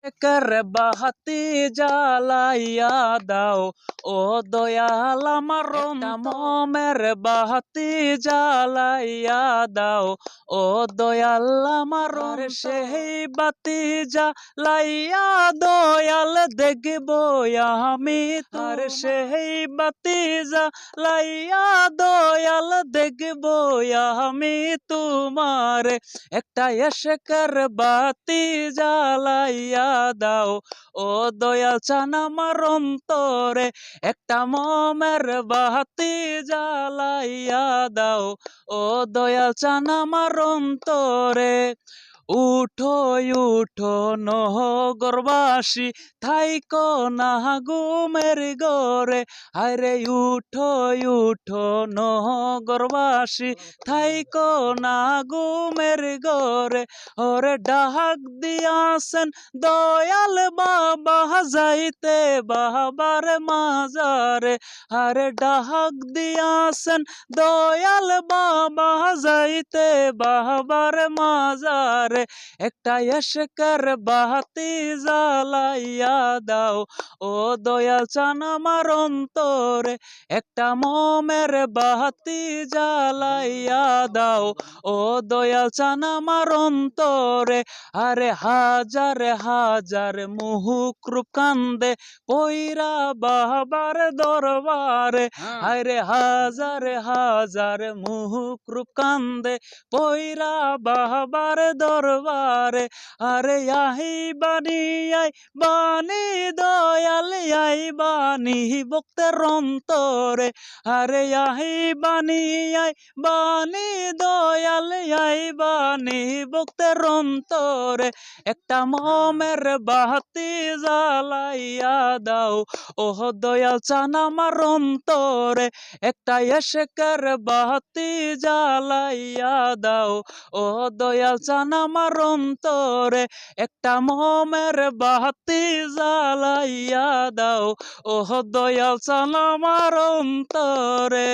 कर বাহাতি জ্বালাইয়া দাও ও দয়াল আমার মোমের বাহাতি জ্বালাইয়া দাও ও দয়াল আমার সেই বাতি জ্বালাইয়া দয়াল দেখব আমি তার সেই বাতি জ্বালাইয়া দয়াল দেখব আমি তোমার একটা এশেকের বাতি জ্বালাইয়া দাও ও দয়াল চান আমার অন্তরে একটা মোমের বাতি জ্বালাইয়া দাও ও দয়াল চান আমার অন্তরে উঠো উঠো নহগরবাসী থাইকো না ঘুমের ঘরে আরে উঠো উঠো নহগরবাসী থাইকো না ঘুমের ঘরে ওরে ডাক দিয়াছেন দয়াল বাবা যাইতে বাবার মাজারে আরে ডাক দিয়াছেন দয়াল বাবা যাইতে বাবার মাজারে একটা এশেকের বাতি জ্বালাইয়া দাও ও দয়াল চান আমার অন্তরে একটা মোমের বাতি জ্বালাইয়া দাও ও দয়াল চান আমার অন্তরে আরে হাজার হাজার মুহুক কান্দে পইরা বাবার দরবারে আরে হাজার হাজার মুহুক কান্দে পইরা বাবার দরবারে আরে আহি বানি আই বানি দয়াল আই বানি ভক্তের অন্তরে আরে আহি বানি আই বানি দয়াল আই বানি ভক্তের অন্তরে একটা মোমের বাতি জ্বালাইয়া দাও ওহ দয়াল চান আমার অন্তরে একটা এশেকের বাতি জ্বালাইয়া দাও ও দয়াল চান আমার অন্তরে একটা মোমের বাতি জ্বালাইয়া দাও ও দয়াল চান আমার অন্তরে।